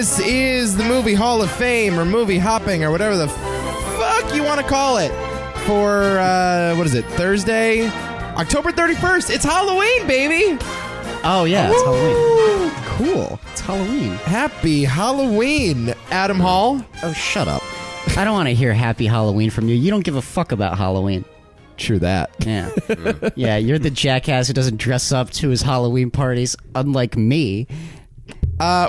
This is the Movie Hall of Fame, or movie hopping, or whatever the fuck you want to call it, for, what is it, Thursday, October 31st. It's Halloween, baby! Oh, yeah, Woo! it's Halloween. Cool. It's Halloween. Happy Halloween, Adam Hall. Oh, shut up. I don't want to hear Happy Halloween from you. You don't give a fuck about Halloween. True that. Yeah. Yeah, you're the jackass who doesn't dress up to his Halloween parties, unlike me.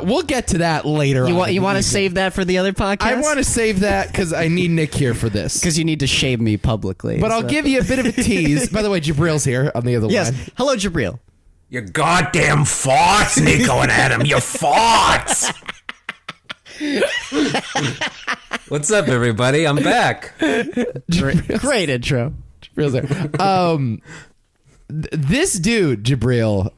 We'll get to that later. You want to save that for the other podcast? I want to save that because I need Nick here for this. Because you need to shame me publicly. But I'll give you a bit of a tease. By the way, Jibreel's here on the other yes. line. Hello, Jibreel. You goddamn farts, Nico and Adam. You farts. What's up, everybody? I'm back. Great intro. Jibreel's there. This dude, Jibreel,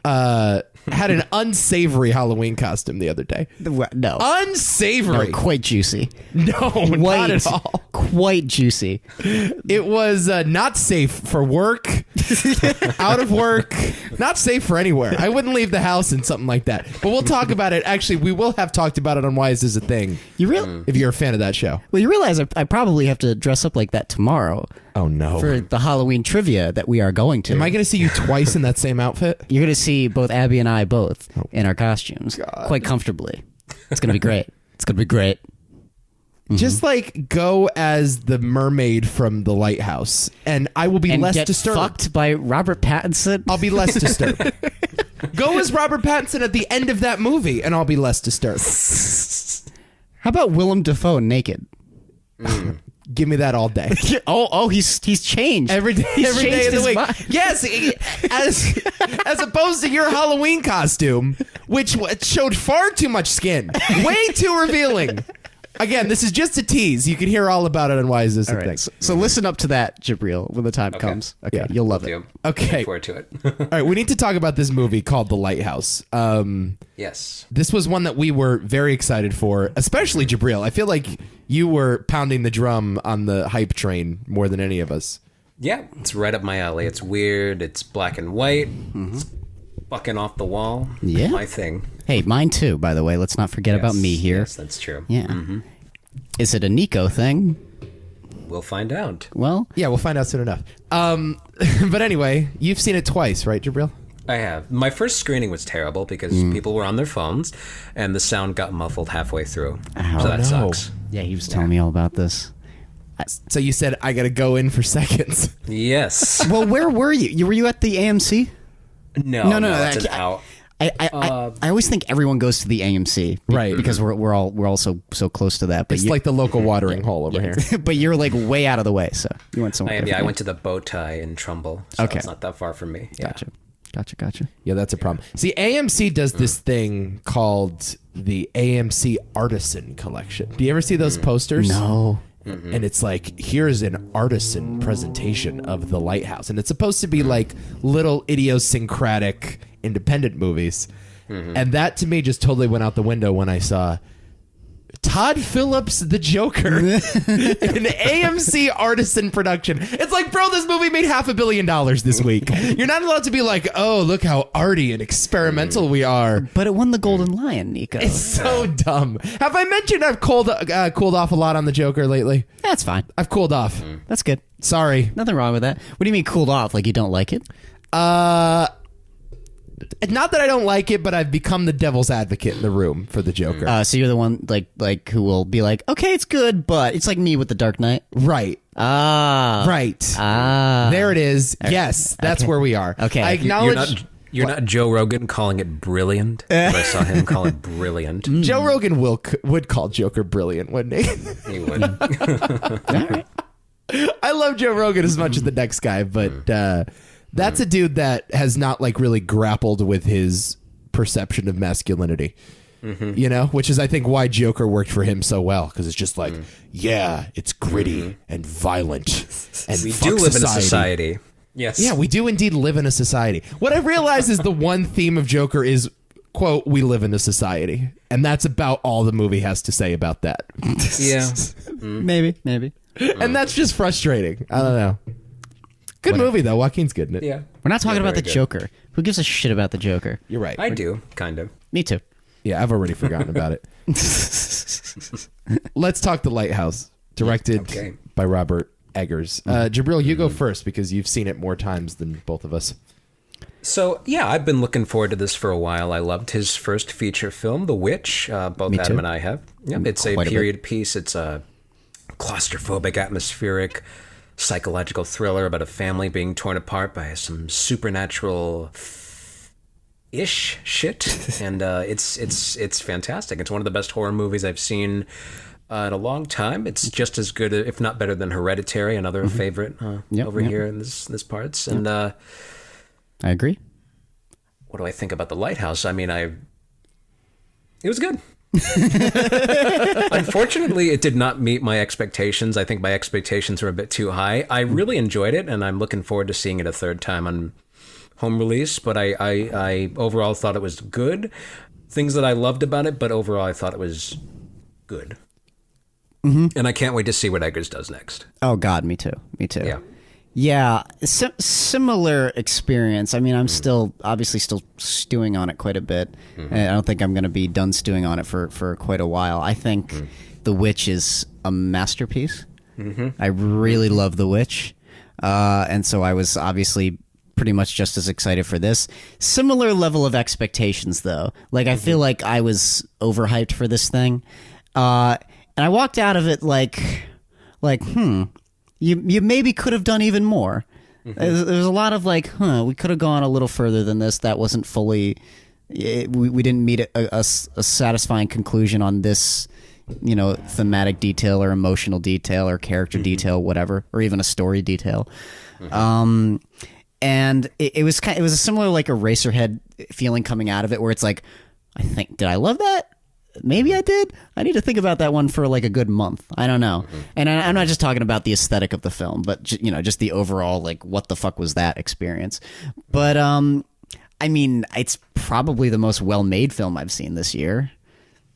had an unsavory Halloween costume the other day. No. Unsavory. No, quite juicy. No, not at all. Quite juicy. It was not safe for work, out of work, not safe for anywhere. I wouldn't leave the house in something like that. But we'll talk about it. Actually, we will have talked about it on Why Is This a Thing. You really? If you're a fan of that show. Well, you realize I probably have to dress up like that tomorrow. Oh, no. For the Halloween trivia that we are going to. Am I going to see you twice in that same outfit? You're going to see both Abby and I both in our costumes quite comfortably. It's going to be great. It's going to be great. Mm-hmm. Just like go as the mermaid from the Lighthouse, and I will be less get disturbed. Fucked by Robert Pattinson. I'll be less disturbed. Go as Robert Pattinson at the end of that movie, and I'll be less disturbed. How about Willem Dafoe naked? Give me that all day. He's changed. Every day of the week. Mind. Yes, as opposed to your Halloween costume, which showed far too much skin. Way too revealing. Again, this is just a tease. You can hear all about it on Why Is This a Thing. So listen up to that, Jibreel, when the time comes. Okay, Yeah. you'll love it. Okay. Looking forward to it. All right, we need to talk about this movie called The Lighthouse. Yes. This was one that we were very excited for, especially Jibreel. I feel like you were pounding the drum on the hype train more than any of us. Yeah, it's right up my alley. It's weird. It's black and white. It's fucking off the wall. Yeah. My thing. Hey, mine too, by the way. Let's not forget about me here. Yes, that's true. Yeah. Is it a Nico thing? We'll find out. Well, Yeah, we'll find out soon enough. But anyway, you've seen it twice, right, Jibreel? I have. My first screening was terrible because people were on their phones and the sound got muffled halfway through. So that sucks. yeah, he was telling me all about this. So you said, I got to go in for seconds. Yes. Well, where were you? Were you at the AMC? No, I- that's an out. I always think everyone goes to the AMC, Right. Because we're all so close to that. But It's like the local watering hole over here. but you're like way out of the way, so you went somewhere. I am. Yeah, I different. went to the bow tie in Trumbull. So Okay. it's not that far from me. Yeah. Gotcha. Yeah, that's a problem. See, AMC does this thing called the AMC Artisan Collection. Do you ever see those posters? No. And it's like, here's an artisan presentation of The Lighthouse. And it's supposed to be like little idiosyncratic independent movies. And that to me just totally went out the window when I saw Todd Phillips, the Joker, an AMC artisan production. It's like, bro, this movie made $500 million this week. You're not allowed to be like, oh, look how arty and experimental we are. But it won the Golden Lion, Nico. It's so dumb. Have I mentioned I've cooled off a lot on the Joker lately? That's fine. I've cooled off. That's good. Sorry. Nothing wrong with that. What do you mean cooled off? Like you don't like it? Not that I don't like it, but I've become the devil's advocate in the room for the Joker. So you're the one like who will be like, okay, it's good, but it's like me with the Dark Knight. Right. Right. There it is. Yes, that's where we are. Okay. I acknowledge You're not Joe Rogan calling it brilliant. But I saw him call it brilliant. Joe Rogan would call Joker brilliant, wouldn't he? He would. All right. I love Joe Rogan as much as the next guy, but that's a dude that has not like really grappled with his perception of masculinity. You know, which is I think why Joker worked for him so well, because it's just like, yeah, it's gritty and violent, and We fuck do live in a society. society. Yes. Yeah, we do indeed live in a society. What I realize is the one theme of Joker is, quote, we live in a society, and that's about all the movie has to say about that. Yeah. Maybe. And that's just frustrating. I don't know. Good movie though. Joaquin's good in it. Yeah. We're not talking about the very good. Joker. Who gives a shit about the Joker? You're right. I do, kind of. Me too. Yeah, I've already forgotten about it. Let's talk The Lighthouse, directed by Robert Eggers. Jibreel, you go first because you've seen it more times than both of us. So, yeah, I've been looking forward to this for a while. I loved his first feature film, The Witch. Both Me Adam too. and I have. Yeah, it's a period piece. It's a claustrophobic, atmospheric, psychological thriller about a family being torn apart by some supernatural ish shit, and it's fantastic. It's one of the best horror movies I've seen in a long time. It's just as good, if not better, than Hereditary, another favorite here in this parts. And I agree. What do I think about The Lighthouse? I mean, it was good. Unfortunately, it did not meet my expectations. I think my expectations were a bit too high. I really enjoyed it, and I'm looking forward to seeing it a third time on home release. But I overall thought it was good. Things that I loved about it, but overall I thought it was good. And I can't wait to see what Eggers does next. Oh God, me too. Yeah, similar experience. I mean, I'm obviously still stewing on it quite a bit. And I don't think I'm going to be done stewing on it for quite a while. I think The Witch is a masterpiece. I really love The Witch. And so I was obviously pretty much just as excited for this. Similar level of expectations, though. Like, I feel like I was overhyped for this thing. And I walked out of it like, You maybe could have done even more. There's a lot of we could have gone a little further than this. That wasn't fully. We didn't meet a satisfying conclusion on this, thematic detail or emotional detail or character detail, whatever, or even a story detail. And it was a similar Eraserhead feeling coming out of it, where it's like, did I love that? Maybe I did. I need to think about that one for a good month. I don't know. And I'm not just talking about the aesthetic of the film, but just the overall what the fuck was that experience. But I mean, it's probably the most well-made film I've seen this year.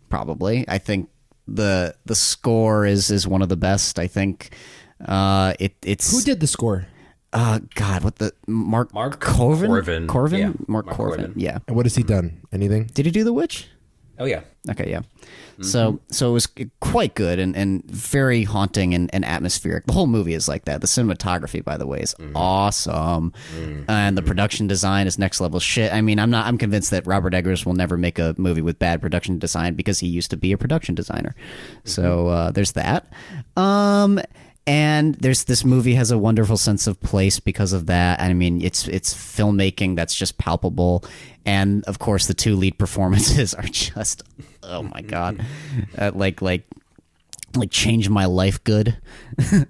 Probably. I think the score is one of the best. I think it's Who did the score? God, what the Mark Corvin. Corvin? Yeah, Mark Mark Corvin. Corvin. Yeah. And what has he done? Anything? Did he do The Witch? Oh, yeah. Okay, yeah. So it was quite good and very haunting and atmospheric. The whole movie is like that. The cinematography, by the way, is awesome. And the production design is next level shit. I mean, I'm convinced that Robert Eggers will never make a movie with bad production design because he used to be a production designer. So there's that. And this movie has a wonderful sense of place because of that. I mean, it's filmmaking that's just palpable, and of course, the two lead performances are just, oh my God, like change my life good.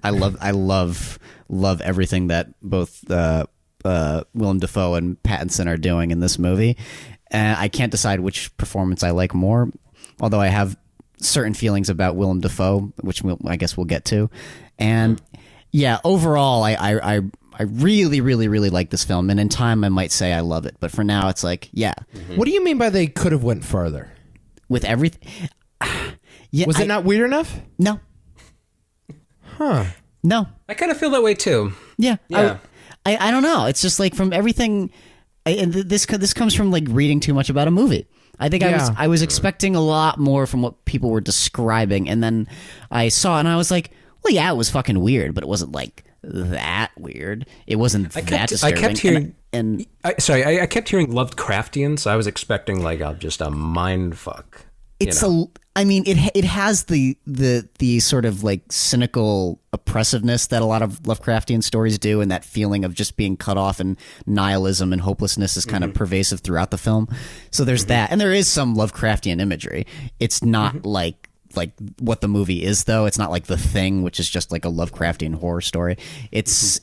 I love everything that both Willem Dafoe and Pattinson are doing in this movie. I can't decide which performance I like more, although I have certain feelings about Willem Dafoe, which I guess we'll get to. And yeah, overall, I really, really, really like this film. And in time, I might say I love it. But for now, it's yeah. What do you mean by they could have went farther? With everything? Yeah, Was it not weird enough? No. Huh. No. I kind of feel that way, too. Yeah. Yeah. I don't know. It's just from everything. And this comes from reading too much about a movie. I think I was expecting a lot more from what people were describing, and then I saw it and I was like, well, yeah, it was fucking weird, but it wasn't that weird. It wasn't that disturbing. I kept hearing, I kept hearing Lovecraftian, so I was expecting just a mind fuck. It has the sort of cynical oppressiveness that a lot of Lovecraftian stories do, and that feeling of just being cut off, and nihilism and hopelessness is kind of pervasive throughout the film. So there's that, and there is some Lovecraftian imagery. It's not like what the movie is, though. It's not like The Thing, which is just a Lovecraftian horror story. It's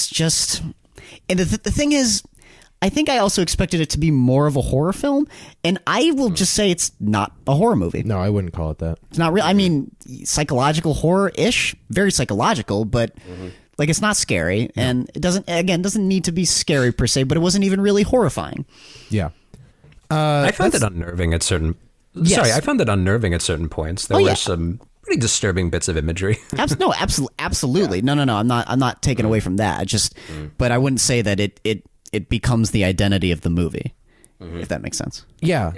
just, and the thing is, I think I also expected it to be more of a horror film, and I will just say it's not a horror movie. No, I wouldn't call it that. It's not real. I mean, psychological horror-ish, very psychological, but it's not scary, and it doesn't need to be scary per se, but it wasn't even really horrifying. Yeah. I found it unnerving at certain. Yes. Sorry, I found it unnerving at certain points. There were some pretty disturbing bits of imagery. Absolutely. Yeah. No. I'm not taking away from that. But I wouldn't say that it becomes the identity of the movie, if that makes sense. Yeah.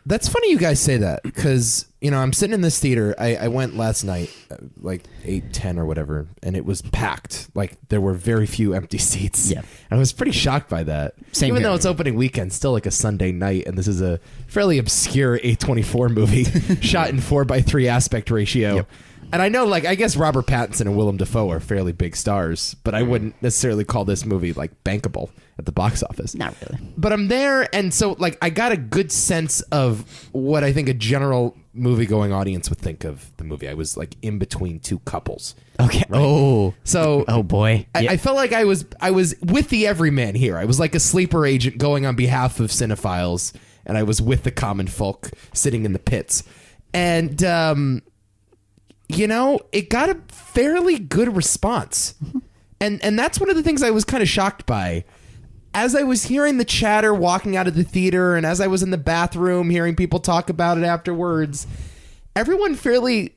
That's funny you guys say that because, I'm sitting in this theater. I went last night, like 8:10 or whatever, and it was packed. Like there were very few empty seats. Yeah. I was pretty shocked by that. Same Even here. though it's opening weekend, still like a Sunday night, and this is a fairly obscure A24 movie shot in 4:3 aspect ratio. Yep. And I know, I guess Robert Pattinson and Willem Dafoe are fairly big stars, but I wouldn't necessarily call this movie, bankable at the box office. Not really. But I'm there, and so, I got a good sense of what I think a general movie-going audience would think of the movie. I was, in between two couples. Okay. Right? Oh. So... Oh, boy. I felt like I was with the everyman here. I was like a sleeper agent going on behalf of cinephiles, and I was with the common folk sitting in the pits. And... it got a fairly good response. And that's one of the things I was kind of shocked by. As I was hearing the chatter walking out of the theater, and as I was in the bathroom hearing people talk about it afterwards, everyone fairly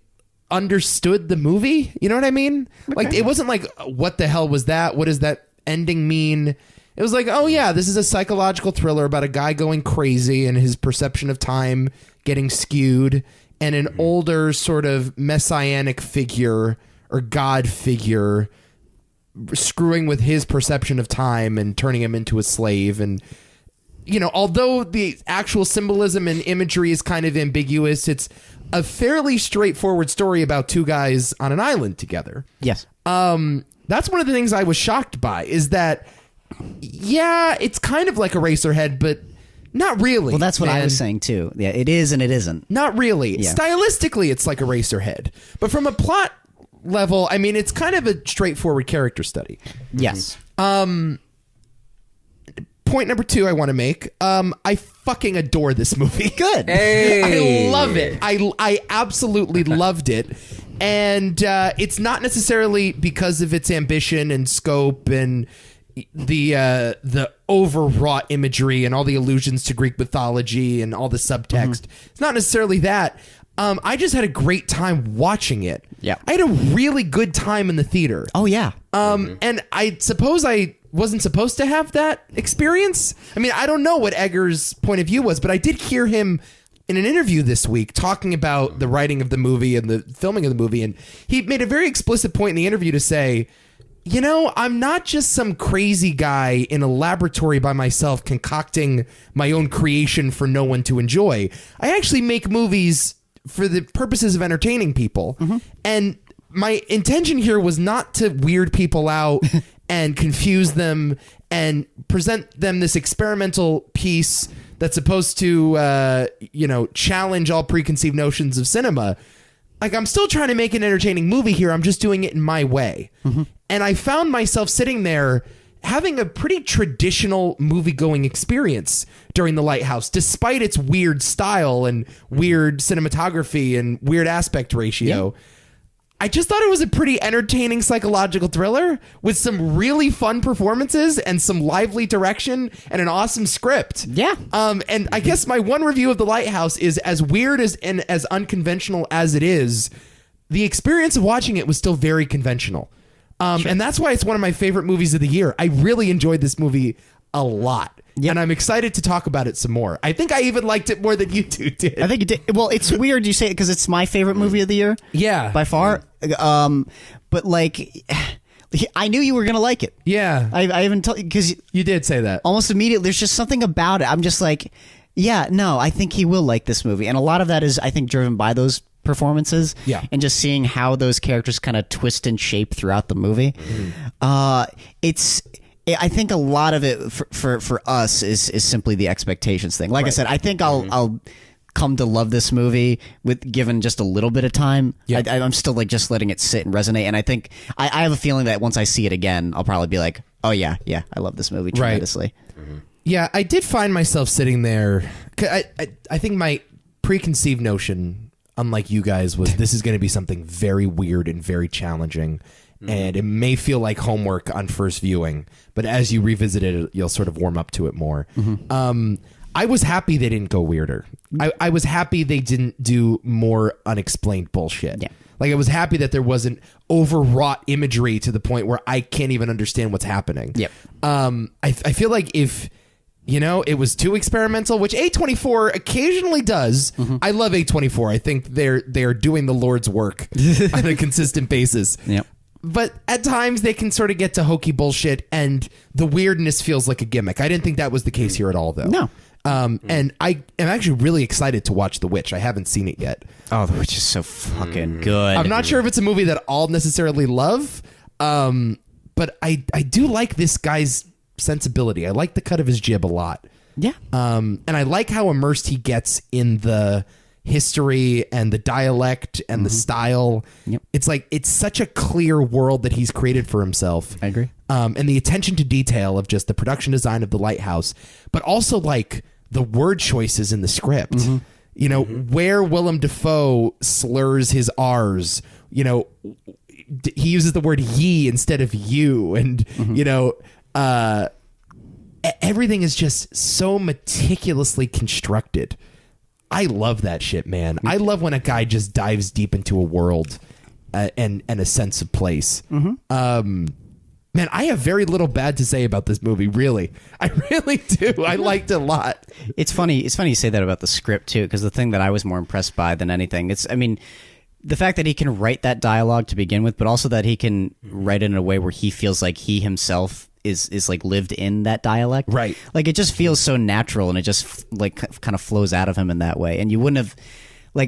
understood the movie. You know what I mean? Okay. It wasn't like, what the hell was that? What does that ending mean? It was like, oh yeah, this is a psychological thriller about a guy going crazy and his perception of time getting skewed, and an older sort of messianic figure or God figure screwing with his perception of time and turning him into a slave. And, although the actual symbolism and imagery is kind of ambiguous, it's a fairly straightforward story about two guys on an island together. Yes. That's one of the things I was shocked by, is that, yeah, it's kind of like Eraserhead, but not really. Well, that's what I man. was saying too. Yeah, it is and it isn't. Not really. Yeah. Stylistically, it's like Eraserhead. But from a plot level, I mean, it's kind of a straightforward character study. Yes. Point number 2 I want to make. I fucking adore this movie. Good. Hey. I love it. I absolutely loved it. And it's not necessarily because of its ambition and scope and the overwrought imagery and all the allusions to Greek mythology and all the subtext. It's not necessarily that. I just had a great time watching it. Yeah. I had a really good time in the theater. Oh, yeah. And I suppose I wasn't supposed to have that experience. I mean, I don't know what Egger's point of view was, but I did hear him in an interview this week talking about the writing of the movie and the filming of the movie. And he made a very explicit point in the interview to say, I'm not just some crazy guy in a laboratory by myself concocting my own creation for no one to enjoy. I actually make movies for the purposes of entertaining people. And my intention here was not to weird people out and confuse them and present them this experimental piece that's supposed to, challenge all preconceived notions of cinema. I'm still trying to make an entertaining movie here. I'm just doing it in my way. And I found myself sitting there having a pretty traditional movie-going experience during The Lighthouse, despite its weird style and weird cinematography and weird aspect ratio. Yeah. I just thought it was a pretty entertaining psychological thriller with some really fun performances and some lively direction and an awesome script. Yeah. And I guess my one review of The Lighthouse is, as weird and as unconventional as it is, the experience of watching it was still very conventional. Sure. And that's why it's one of my favorite movies of the year. I really enjoyed this movie a lot. Yep. And I'm excited to talk about it some more. I think I even liked it more than you two did. I think you did. Well, it's weird you say it because it's my favorite movie of the year. Yeah. By far. But I knew you were going to like it. Yeah. I even told you because you did say that. Almost immediately. There's just something about it. I'm just like, yeah, no, I think he will like this movie. And a lot of that is, I think, driven by those performances. Yeah. And just seeing how those characters kind of twist and shape throughout the movie. I think a lot of it for us is simply the expectations thing. Like I said, I think I'll come to love this movie with given just a little bit of time. Yeah. I'm still just letting it sit and resonate. And I think I have a feeling that once I see it again, I'll probably be like, oh yeah, I love this movie tremendously. Right. Yeah, I did find myself sitting there. I think my preconceived notion, unlike you guys, was this is going to be something very weird and very challenging. And it may feel like homework on first viewing, but as you revisit it, you'll sort of warm up to it more. I was happy they didn't go weirder. I was happy they didn't do more unexplained bullshit. Yeah. I was happy that there wasn't overwrought imagery to the point where I can't even understand what's happening. Yep. I feel like if it was too experimental, which A24 occasionally does. I love A24. I think they're doing the Lord's work on a consistent basis. Yep. But at times they can sort of get to hokey bullshit, and the weirdness feels like a gimmick. I didn't think that was the case here at all, though. No. And I am actually really excited to watch The Witch. I haven't seen it yet. Oh, The Witch is so fucking good. I'm not sure if it's a movie that I'll necessarily love, but I do like this guy's sensibility. I like the cut of his jib a lot. Yeah. And I like how immersed he gets in the history and the dialect and the style. Yep. It's like it's such a clear world that he's created for himself. I agree. And the attention to detail of just the production design of the Lighthouse, but also like the word choices in the script. Where Willem Dafoe slurs his R's, he uses the word ye instead of you, and everything is just so meticulously constructed. I love that shit, man. I love when a guy just dives deep into a world and a sense of place. Man, I have very little bad to say about this movie, really. I really do. I liked it a lot. It's funny you say that about the script, too, because the thing that I was more impressed by than anything, the fact that he can write that dialogue to begin with, but also that he can write it in a way where he feels like he himself is like lived in that dialect. Right. Like it just feels so natural, and it just like kind of flows out of him in that way. And you wouldn't have I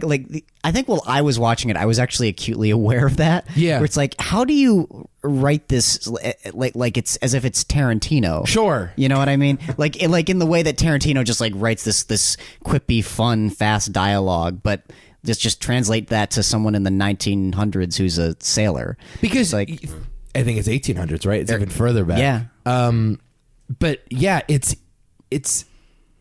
think while I was watching it, I was actually acutely aware of that. Yeah. Where it's like, how do you write this like it's as if it's Tarantino? Sure. You know what I mean? Like in the way that Tarantino just like writes this quippy, fun, fast dialogue, but just translate that to someone in the 1900s who's a sailor. Because like, I think it's 1800s, right? It's even further back. Yeah. But yeah, it's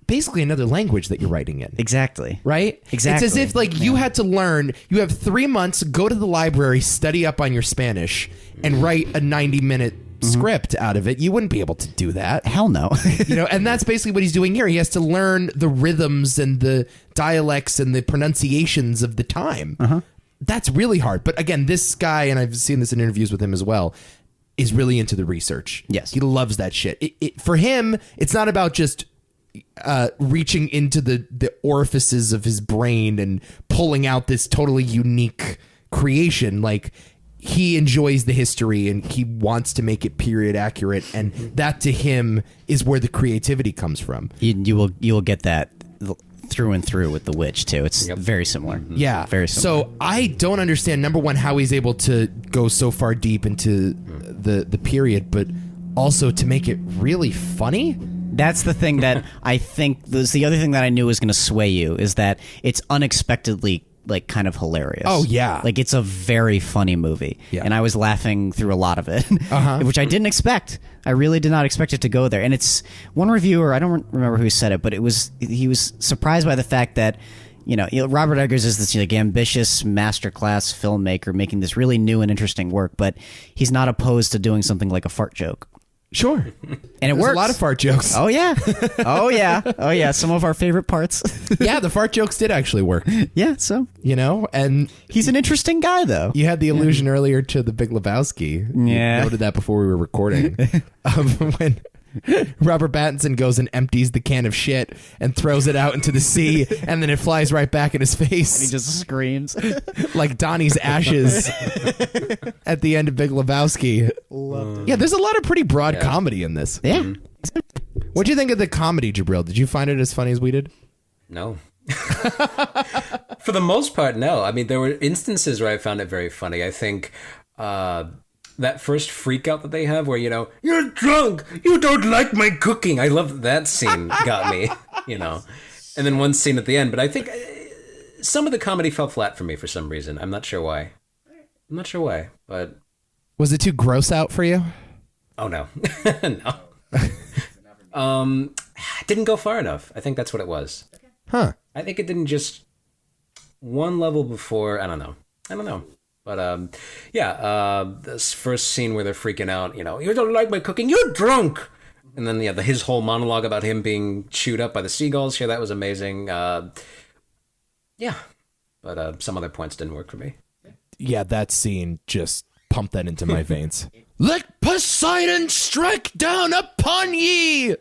basically another language that you're writing in. Exactly. Right? Exactly. It's as if like you had to learn, you have 3 months, go to the library, study up on your Spanish, and write a 90-minute script out of it. You wouldn't be able to do that. Hell no. And that's basically what he's doing here. He has to learn the rhythms and the dialects and the pronunciations of the time. That's really hard. But again, this guy, and I've seen this in interviews with him as well, is really into the research. Yes. He loves that shit. For him, it's not about just reaching into the orifices of his brain and pulling out this totally unique creation. Like, he enjoys the history and he wants to make it period accurate, and that to him is where the creativity comes from. You will get that through and through with The Witch too. It's very similar. Yeah, very similar. So I don't understand, number one, how he's able to go so far deep into the period, but also to make it really funny. That's the thing that I think was the other thing that I knew was going to sway you, is that it's unexpectedly like kind of hilarious. Oh yeah, like it's a very funny movie, and I was laughing through a lot of it, which I didn't expect. I really did not expect it to go there. And it's one reviewer, I don't remember who said it, but he was surprised by the fact that Robert Eggers is this like ambitious masterclass filmmaker making this really new and interesting work, but he's not opposed to doing something like a fart joke. Sure. And it works. A lot of fart jokes. Oh yeah. Oh yeah. Some of our favorite parts. Yeah, the fart jokes did actually work. Yeah, so and he's an interesting guy though. You had the allusion earlier to The Big Lebowski. Yeah. You noted that before we were recording. When Robert Pattinson goes and empties the can of shit and throws it out into the sea, and then it flies right back in his face. And he just screams. Like Donnie's ashes at the end of Big Lebowski. Yeah, there's a lot of pretty broad comedy in this. Yeah. What'd you think of the comedy, Jibreel? Did you find it as funny as we did? No. For the most part, no. I mean, there were instances where I found it very funny. I think that first freak out that they have where, you're drunk, you don't like my cooking. I love that scene, got me, And then one scene at the end. But I think some of the comedy fell flat for me for some reason. I'm not sure why. But... Was it too gross out for you? Oh, no. No. Didn't go far enough. I think that's what it was. Huh. I think it didn't just... One level before... I don't know. But, this first scene where they're freaking out, you don't like my cooking, you're drunk! And then, his whole monologue about him being chewed up by the seagulls, that was amazing. But some other points didn't work for me. Yeah, that scene just pumped that into my veins. Let Poseidon strike down upon ye!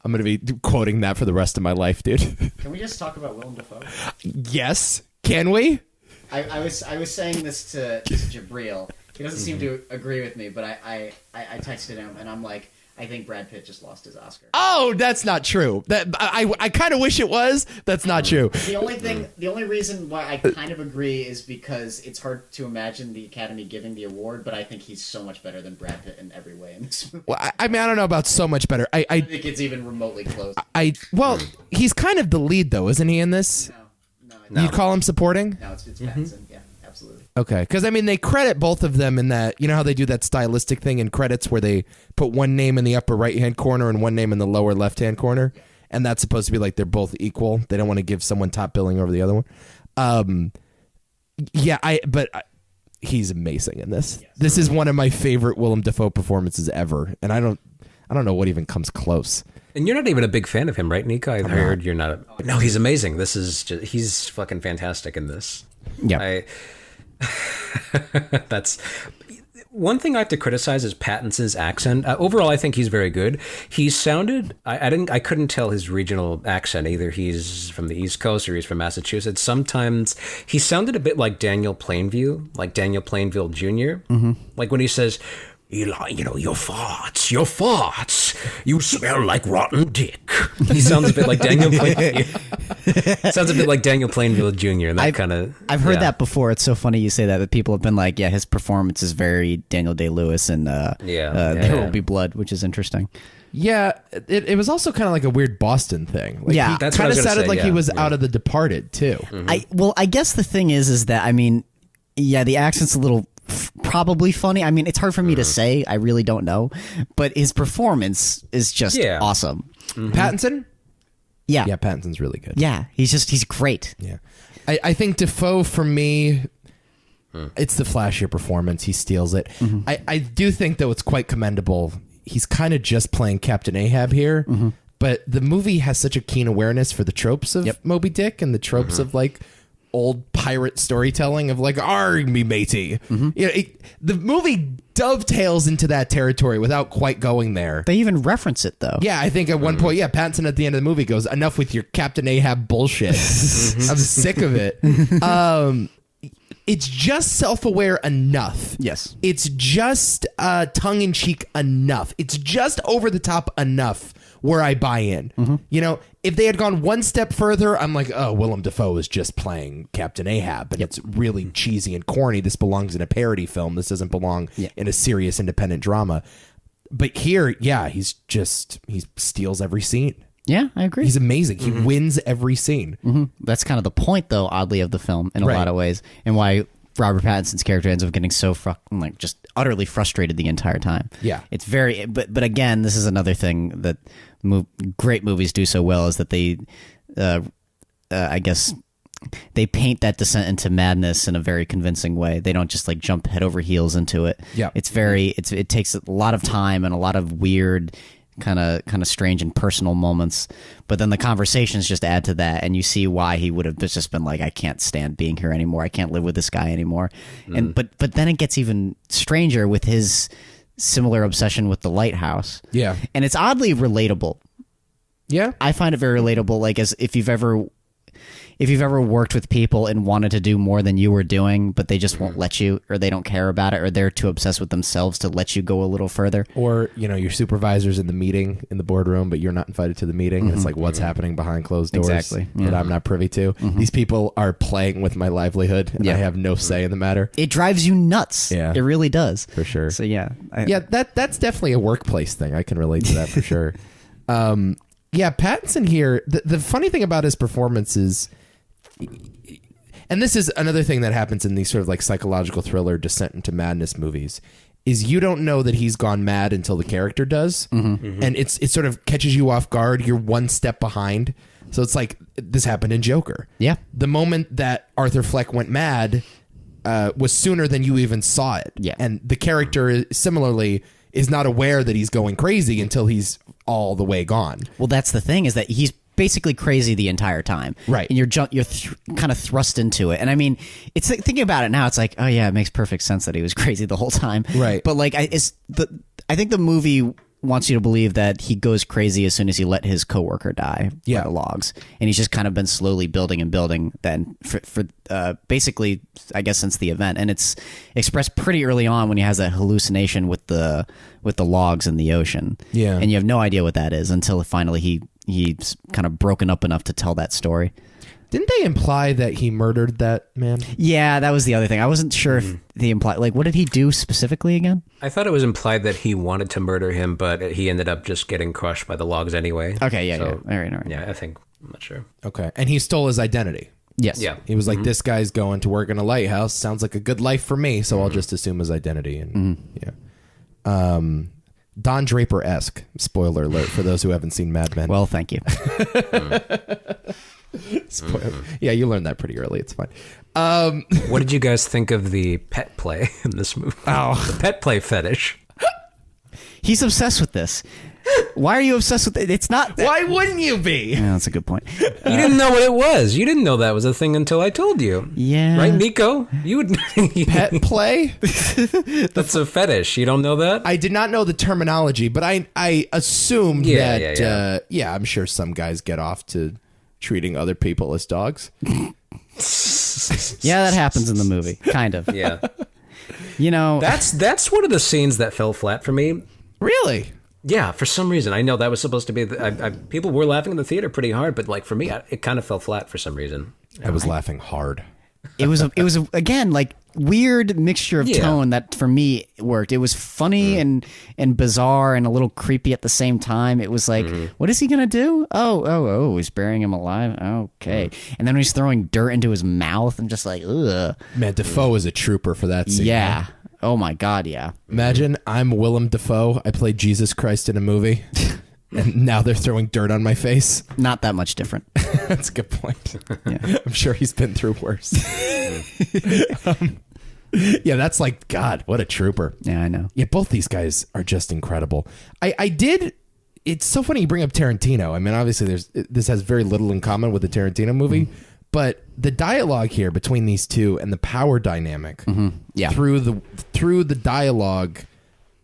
I'm going to be quoting that for the rest of my life, dude. Can we just talk about Willem Dafoe? Yes. Can we? I was saying this to Jibreel. He doesn't seem to agree with me, but I texted him and I'm like, I think Brad Pitt just lost his Oscar. Oh, that's not true. That I kind of wish it was. That's not true. The only reason why I kind of agree is because it's hard to imagine the Academy giving the award, but I think he's so much better than Brad Pitt in every way in this movie. Well, I mean, I don't know about so much better. I think it's even remotely close. He's kind of the lead though, isn't he? In this, No. You'd call him supporting? No, it's Pattinson. Yeah, absolutely. Okay, because I mean, they credit both of them in that. You know how they do that stylistic thing in credits where they put one name in the upper right hand corner and one name in the lower left hand corner, and that's supposed to be like they're both equal. They don't want to give someone top billing over the other one. He's amazing in this. Yes. This is one of my favorite Willem Dafoe performances ever, and I don't know what even comes close. And you're not even a big fan of him, right, Nico? I heard you're not. No, he's amazing. He's fucking fantastic in this. Yeah. That's one thing I have to criticize is Pattinson's accent. Overall, I think he's very good. He sounded. I couldn't tell his regional accent. Either he's from the East Coast or he's from Massachusetts. Sometimes he sounded a bit like Daniel Plainview, like Daniel Plainville Jr. Mm-hmm. Like when he says, Eli, your farts, you smell like rotten dick. He sounds a bit like Daniel Plainville. Sounds a bit like Daniel Plainville Jr. and that kind of. I've heard that before. It's so funny you say that. That people have been like, yeah, his performance is very Daniel Day-Lewis and There Will Be Blood, which is interesting. Yeah, it was also kind of like a weird Boston thing. Like, yeah, he kind of sounded like he was out of The Departed too. Mm-hmm. I guess the thing is that I mean, yeah, the accent's a little. Probably funny. I mean, it's hard for me to say. I really don't know, but his performance is just awesome. Mm-hmm. Pattinson, yeah, Pattinson's really good. Yeah, he's great. Yeah, I think Dafoe for me, it's the flashier performance. He steals it. Mm-hmm. I do think though it's quite commendable. He's kind of just playing Captain Ahab here, but the movie has such a keen awareness for the tropes of Moby Dick and the tropes of like old pirate storytelling of like, "Arg me matey." The movie dovetails into that territory without quite going there. They even reference it though. Yeah, I think at one point, Pattinson at the end of the movie goes, "Enough with your Captain Ahab bullshit. I'm sick of it." It's just self-aware enough. Yes. It's just tongue-in-cheek enough. It's just over the top enough where I buy in. If they had gone one step further, I'm like, oh, Willem Dafoe is just playing Captain Ahab, and it's really cheesy and corny. This belongs in a parody film. This doesn't belong in a serious independent drama. But here, he steals every scene. Yeah, I agree. He's amazing. He wins every scene. That's kind of the point, though, oddly, of the film in a lot of ways, and why Robert Pattinson's character ends up getting so just utterly frustrated the entire time. Yeah, it's very. But again, this is another thing that great movies do so well is that they, I guess, they paint that descent into madness in a very convincing way. They don't just like jump head over heels into it. Yeah, it takes a lot of time and a lot of weird, kind of strange and personal moments, but then the conversations just add to that, and you see why he would have just been like, I can't stand being here anymore. I can't live with this guy anymore. And but then it gets even stranger with his similar obsession with the lighthouse. Yeah, and it's oddly relatable. Yeah, I find it very relatable. Like as if you've ever worked with people and wanted to do more than you were doing, but they just won't let you, or they don't care about it, or they're too obsessed with themselves to let you go a little further. Or, your supervisor's in the meeting in the boardroom, but you're not invited to the meeting. And it's like, what's happening behind closed doors that I'm not privy to? These people are playing with my livelihood, and I have no say in the matter. It drives you nuts. Yeah. It really does. For sure. So, that's definitely a workplace thing. I can relate to that for sure. Pattinson here, the funny thing about his performance is, and this is another thing that happens in these sort of like psychological thriller descent into madness movies, is you don't know that he's gone mad until the character does. And it sort of catches you off guard. You're one step behind. So it's like, this happened in Joker. Yeah. The moment that Arthur Fleck went mad was sooner than you even saw it. Yeah. And the character similarly is not aware that he's going crazy until he's all the way gone. Well, that's the thing, is that he's basically crazy the entire time, right? And you're kind of thrust into it. And I mean, it's like, thinking about it now, it's like, oh yeah, it makes perfect sense that he was crazy the whole time, right? But like, I think the movie wants you to believe that he goes crazy as soon as he let his coworker die by the logs, and he's just kind of been slowly building and building then for basically, I guess, since the event. And it's expressed pretty early on when he has that hallucination with the logs in the ocean. Yeah, and you have no idea what that is until finally he's kind of broken up enough to tell that story. Didn't they imply that he murdered that man? Yeah, that was the other thing. I wasn't sure if they implied, like, what did he do specifically again? I thought it was implied that he wanted to murder him, but he ended up just getting crushed by the logs anyway. Okay, yeah. All right. Yeah, I think, I'm not sure. Okay, and he stole his identity. Yes. Yeah. He was like, this guy's going to work in a lighthouse. Sounds like a good life for me, so I'll just assume his identity. And Don Draper-esque. Spoiler alert for those who haven't seen Mad Men. Well, thank you. Yeah, you learned that pretty early. It's fine. What did you guys think of the pet play in this movie? The pet play fetish. He's obsessed with this. Why are you obsessed with it? It's not. Why wouldn't you be? Yeah, that's a good point. You didn't know what it was. You didn't know that was a thing until I told you. Yeah. Right, Nico? You would. Pet play? That's a fetish. You don't know that? I did not know the terminology, but I assumed that. Yeah. I'm sure some guys get off to treating other people as dogs. Yeah, that happens in the movie. Kind of. Yeah. You know. That's one of the scenes that fell flat for me. Really? Yeah, for some reason. I know that was supposed to be... people were laughing in the theater pretty hard, but like for me, it kind of fell flat for some reason. I was laughing hard. It was again, like, weird mixture of tone that for me worked. It was funny and bizarre and a little creepy at the same time. It was like, what is he gonna do? Oh, he's burying him alive. Okay. And then when he's throwing dirt into his mouth and just like, ugh. Man, Defoe is a trooper for that scene. Yeah. Huh? Oh my God, yeah. Imagine I'm Willem Dafoe. I played Jesus Christ in a movie. And now they're throwing dirt on my face. Not that much different. That's a good point. Yeah. I'm sure he's been through worse. Yeah, that's like, God, what a trooper. Yeah, I know. Yeah, both these guys are just incredible. It's so funny you bring up Tarantino. I mean, obviously this has very little in common with the Tarantino movie, but the dialogue here between these two and the power dynamic through the dialogue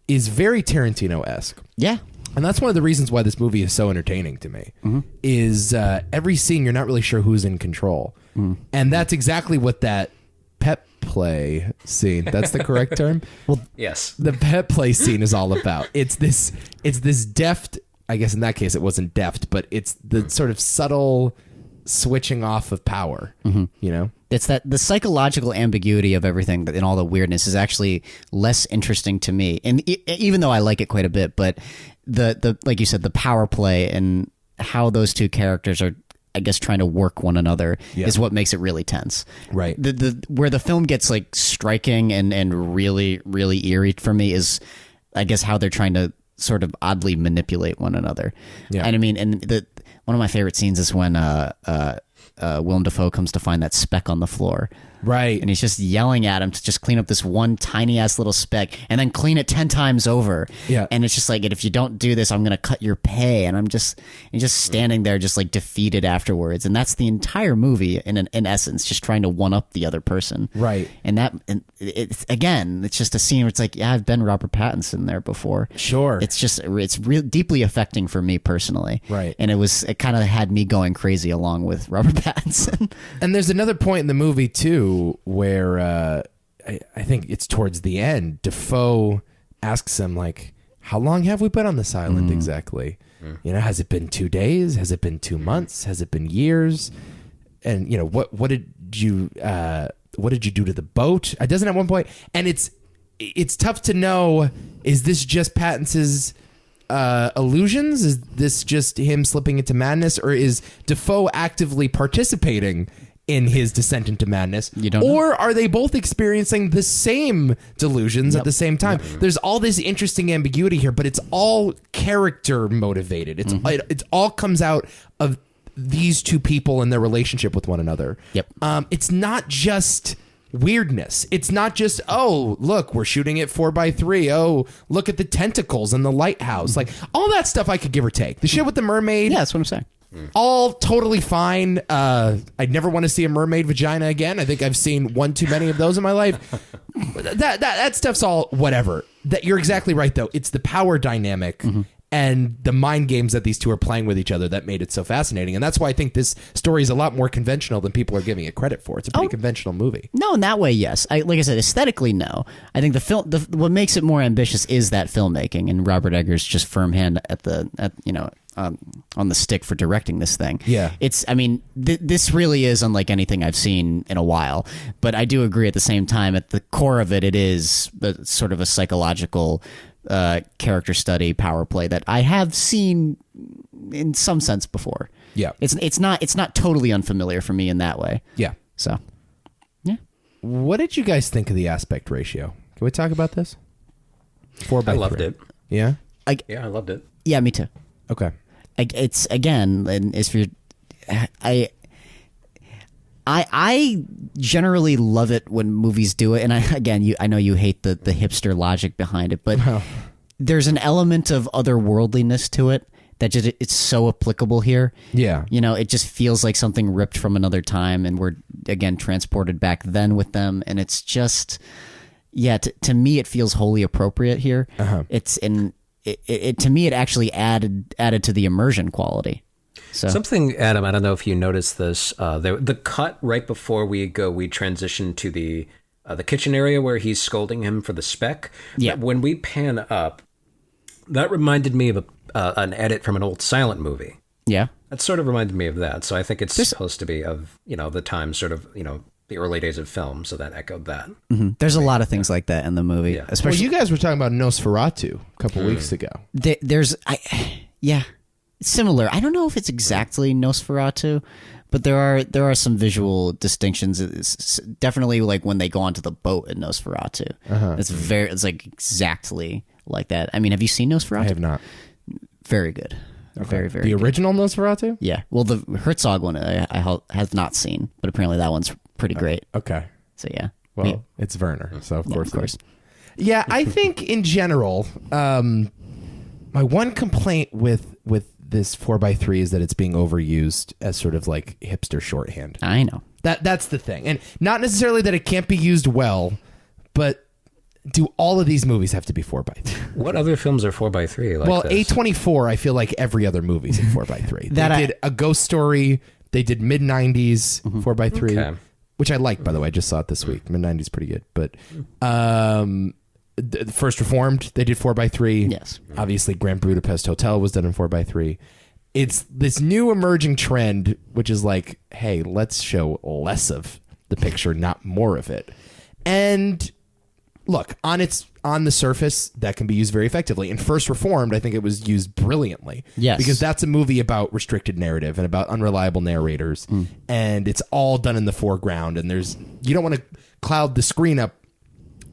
is very Tarantino-esque. Yeah. And that's one of the reasons why this movie is so entertaining to me, is every scene you're not really sure who's in control. And that's exactly what that pet play scene, that's the correct term? Well, yes. The pet play scene is all about. It's this deft, I guess in that case it wasn't deft, but it's the sort of subtle switching off of power, you know? It's that the psychological ambiguity of everything and all the weirdness is actually less interesting to me. And even though I like it quite a bit, but the like you said, the power play and how those two characters are, I guess, trying to work one another is what makes it really tense. Right. Where the film gets like striking and really, really eerie for me is, I guess, how they're trying to sort of oddly manipulate one another. Yeah. And I mean, one of my favorite scenes is when Willem Dafoe comes to find that speck on the floor. Right. And he's just yelling at him to just clean up this one tiny ass little speck and then clean it 10 times over. Yeah. And it's just like, if you don't do this, I'm going to cut your pay. And I'm just standing there just like defeated afterwards. And that's the entire movie in essence, just trying to one up the other person. Right. And it's again, it's just a scene where it's like, yeah, I've been Robert Pattinson there before. Sure. It's real deeply affecting for me personally. Right. And it kind of had me going crazy along with Robert Pattinson. And there's another point in the movie too, where I think it's towards the end, Defoe asks him, like, how long have we been on this island exactly? You know, has it been 2 days? Has it been 2 months? Has it been years? And, you know, what did you do to the boat? It doesn't at one point. And it's tough to know, is this just Pattinson's illusions? Is this just him slipping into madness? Or is Defoe actively participating in his descent into madness? You don't know. Or are they both experiencing the same delusions at the same time? There's all this interesting ambiguity here, but it's all character motivated. It all comes out of these two people and their relationship with one another. Yep. It's not just weirdness. It's not just, oh, look, we're shooting it 4x3. Oh, look at the tentacles in the lighthouse. Like, all that stuff I could give or take. The shit with the mermaid. Yeah, that's what I'm saying. All totally fine. I'd never want to see a mermaid vagina again. I think I've seen one too many of those in my life. That stuff's all whatever. That you're exactly right though. It's the power dynamic and the mind games that these two are playing with each other that made it so fascinating. And that's why I think this story is a lot more conventional than people are giving it credit for. It's a pretty conventional movie. No, in that way, yes. Like I said, aesthetically, no. I think what makes it more ambitious is that filmmaking and Robert Eggers' just firm hand on the stick for directing this thing. Yeah. This really is unlike anything I've seen in a while. But I do agree at the same time, at the core of it, it is sort of a psychological character study power play that I have seen in some sense before. Yeah. It's not totally unfamiliar for me in that way. Yeah. So, yeah. What did you guys think of the aspect ratio? Can we talk about this? 4:3. I loved it. Yeah? Yeah, I loved it. Yeah, me too. Okay. It's again, and if you're, I generally love it when movies do it, and I know you hate the hipster logic behind it, but there's an element of otherworldliness to it that just it's so applicable here. Yeah, it just feels like something ripped from another time, and we're again transported back then with them, and it's just, to me it feels wholly appropriate here. It's in. It to me, it actually added to the immersion quality. So something, Adam, I don't know if you noticed this. The cut right before we transition to the kitchen area where he's scolding him for the speck. Yeah. When we pan up, that reminded me of an edit from an old silent movie. Yeah. That sort of reminded me of that. So I think it's supposed to be of the time, sort of the early days of film. So that echoed that. Mm-hmm. There's a lot of things like that in the movie. Yeah. Especially, you guys were talking about Nosferatu a couple weeks ago. It's similar. I don't know if it's exactly Nosferatu, but there are some visual distinctions. It's definitely like when they go onto the boat in Nosferatu. It's like exactly like that. I mean, have you seen Nosferatu? I have not. Very good. Okay. Very, very the good. original Nosferatu? Yeah. Well, the Herzog one I have not seen, but apparently that one's pretty great. Okay. So yeah. Well, it's Werner, so of course. Of course. Yeah, I think in general, my one complaint with this 4:3 is that it's being overused as sort of like hipster shorthand. I know. That's the thing. And not necessarily that it can't be used well, but do all of these movies have to be 4:3? What other films are 4:3 like this? A24, I feel like every other movie's in 4:3. They did A Ghost Story, they did mid-90s 4:3, which I like, by the way. I just saw it this week. Mid-90s pretty good. But First Reformed, they did 4:3. Yes. Obviously, Grand Budapest Hotel was done in 4:3. It's this new emerging trend, which is like, hey, let's show less of the picture, not more of it. And look, on the surface, that can be used very effectively. In First Reformed, I think it was used brilliantly. Yes. Because that's a movie about restricted narrative and about unreliable narrators. And it's all done in the foreground. And you don't want to cloud the screen up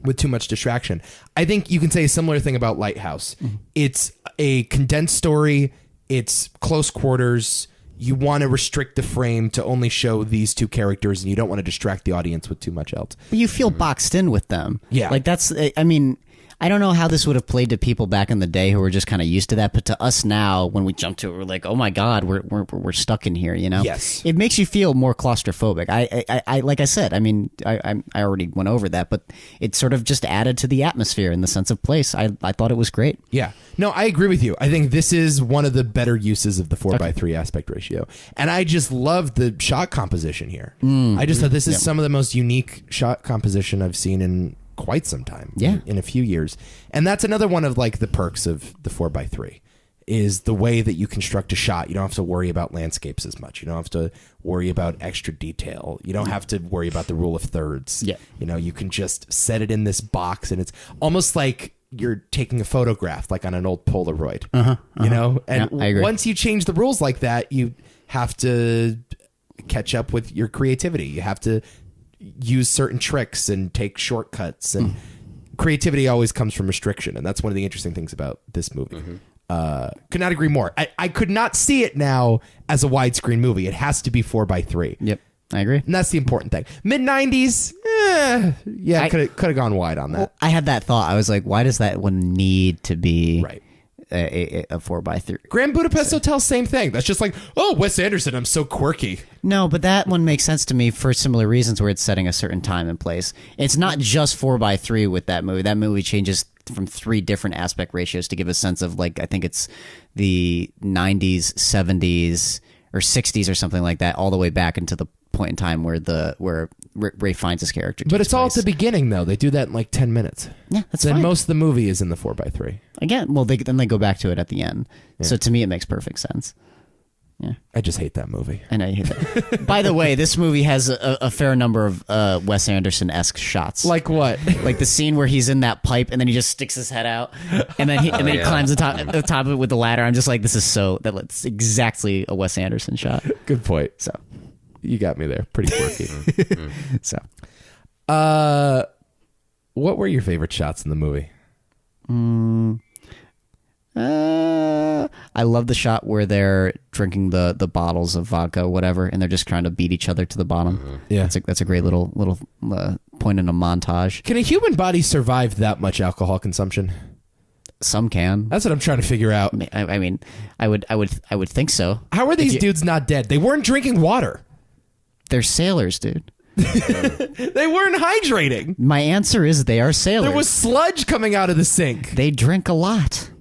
with too much distraction. I think you can say a similar thing about Lighthouse. It's a condensed story. It's close quarters. You want to restrict the frame to only show these two characters, and you don't want to distract the audience with too much else. But you feel boxed in with them. Yeah. Like that's, I mean, I don't know how this would have played to people back in the day who were just kind of used to that, but to us now, when we jump to it, we're like, oh my God, we're stuck in here, Yes. It makes you feel more claustrophobic. I like I said, I mean, I already went over that, but it sort of just added to the atmosphere in the sense of place. I thought it was great. Yeah. No, I agree with you. I think this is one of the better uses of the 4:3 aspect ratio. And I just love the shot composition here. I just thought this is some of the most unique shot composition I've seen in quite some time. Yeah. In a few years. And that's another one of like the perks of the 4:3 is the way that you construct a shot. You don't have to worry about landscapes as much. You don't have to worry about extra detail. You don't have to worry about the rule of thirds. Yeah. You can just set it in this box, and it's almost like you're taking a photograph, like on an old Polaroid. And Yeah, I agree. once you change the rules like that, you have to catch up with your creativity. You have to use certain tricks and take shortcuts, and creativity always comes from restriction, and that's one of the interesting things about this movie. Could not agree more. I could not see it now as a widescreen movie. It has to be 4:3. Yep, I agree. And that's the important thing. Mid-90s, could have gone wide on that. I had that thought. I was like, why does that one need to be Right. a 4x3. Grand Budapest Hotel, same thing. That's just like, oh, Wes Anderson, I'm so quirky. No, but that one makes sense to me for similar reasons where it's setting a certain time and place. It's not just 4x3 with that movie. That movie changes from 3 different aspect ratios to give a sense of, like, I think it's the 90s, 70s, or 60s or something like that, all the way back into the point in time where Ray finds his character. But it's all at the beginning, though. They do that in like 10 minutes. Yeah, that's then fine. Most of the movie is in the 4x3. Again, well, then they go back to it at the end. Yeah. So to me, it makes perfect sense. Yeah, I just hate that movie. I know you hate that. By the way, this movie has a fair number of Wes Anderson-esque shots. Like what? Like the scene where he's in that pipe and then he just sticks his head out, and then he climbs the top of it with the ladder. I'm just like, this is that's exactly a Wes Anderson shot. Good point. So you got me there. Pretty quirky. So, what were your favorite shots in the movie? I love the shot where they're drinking the bottles of vodka or whatever, and they're just trying to beat each other to the bottom. Yeah, that's a great little point in a montage. Can a human body survive that much alcohol consumption? Some can. That's what I'm trying to figure out. I mean, I would think so. How are these dudes not dead? They weren't drinking water. They're sailors, dude. They weren't hydrating. My answer is they are sailors. There was sludge coming out of the sink. They drink a lot.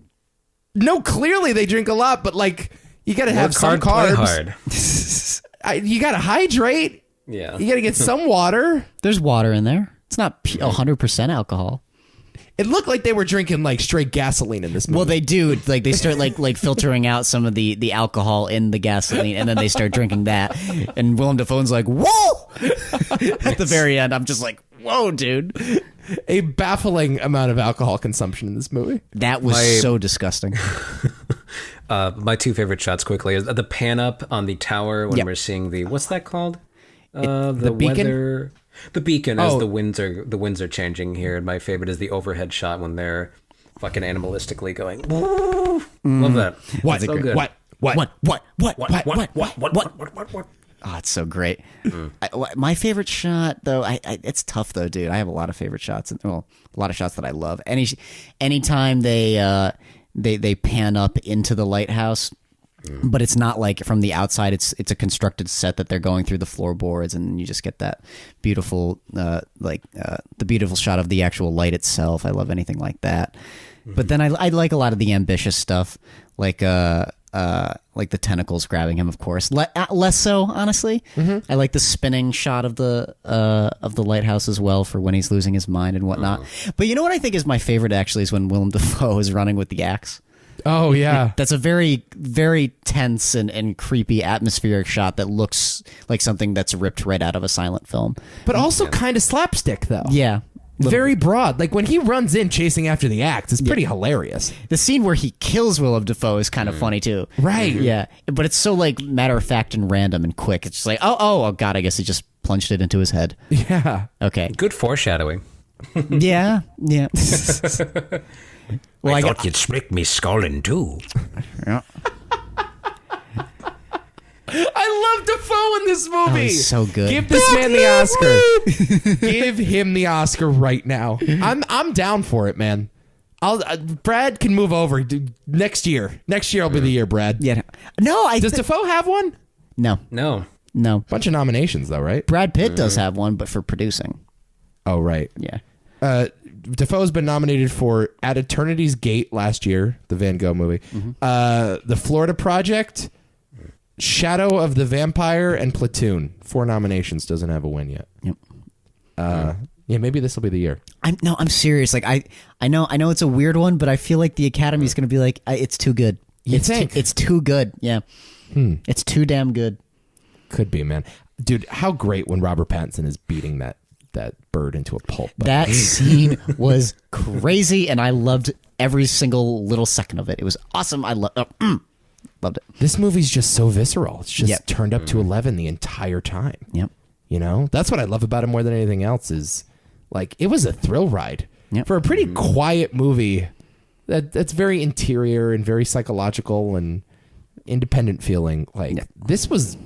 No, clearly they drink a lot, but like you got to have some carbs. You got to hydrate. Yeah. You got to get some water. There's water in there. It's not 100% alcohol. It looked like they were drinking like straight gasoline in this movie. Well, they do. Like they start like filtering out some of the alcohol in the gasoline, and then they start drinking that. And Willem Dafoe's like, "Whoa!" At the very end, I'm just like, "Whoa, dude!" A baffling amount of alcohol consumption in this movie. That was so disgusting. My 2 favorite shots quickly is the pan up on the tower when we're seeing what's that called? The beacon. Weather. The beacon as the winds are changing here, and my favorite is the overhead shot when they're fucking animalistically going. Love that. What? So good. What? Oh, it's so great. My favorite shot, though, it's tough though, dude. I have a lot of favorite shots, a lot of shots that I love. Anytime they pan up into the lighthouse. But it's not like from the outside. It's a constructed set that they're going through the floorboards, and you just get that beautiful, the beautiful shot of the actual light itself. I love anything like that. But then I like a lot of the ambitious stuff, like the tentacles grabbing him. Of course, less so honestly. I like the spinning shot of the lighthouse as well for when he's losing his mind and whatnot. But you know what I think is my favorite actually is when Willem Dafoe is running with the axe. Oh, yeah. That's a very, very tense and creepy atmospheric shot that looks like something that's ripped right out of a silent film. But also kind of slapstick, though. Yeah. Very broad. Like when he runs in chasing after the axe, it's pretty hilarious. The scene where he kills Willem Dafoe is kind of funny, too. Right. Yeah. But it's so, like, matter-of-fact and random and quick. It's just like, oh, God, I guess he just plunged it into his head. Yeah. Okay. Good foreshadowing. Yeah. Well, I thought you'd sprick me skull in 2. Yeah. I love Dafoe in this movie. Oh, he's so good. Give this man the Oscar. Give him the Oscar right now. I'm down for it, man. Brad can move over next year. Next year will be the year, Brad. Yeah. No, Does Dafoe have one? No. Bunch of nominations though, right? Brad Pitt does have one, but for producing. Oh, right. Yeah. Defoe's been nominated for At Eternity's Gate last year, the Van Gogh movie, The Florida Project, Shadow of the Vampire, and Platoon. 4 nominations, doesn't have a win yet. Yep. Yeah, maybe this will be the year. I'm serious. Like I know it's a weird one, but I feel like the Academy is going to be like, it's too good. It's too good. Yeah. It's too damn good. Could be, man. Dude, how great when Robert Pattinson is beating that bird into a pulp. That scene was crazy, and I loved every single little second of it. It was awesome. I loved it. This movie's just so visceral. It's just turned up to 11 the entire time. Yep. You know, that's what I love about it more than anything else is like it was a thrill ride for a pretty quiet movie that's very interior and very psychological and independent feeling. Like this was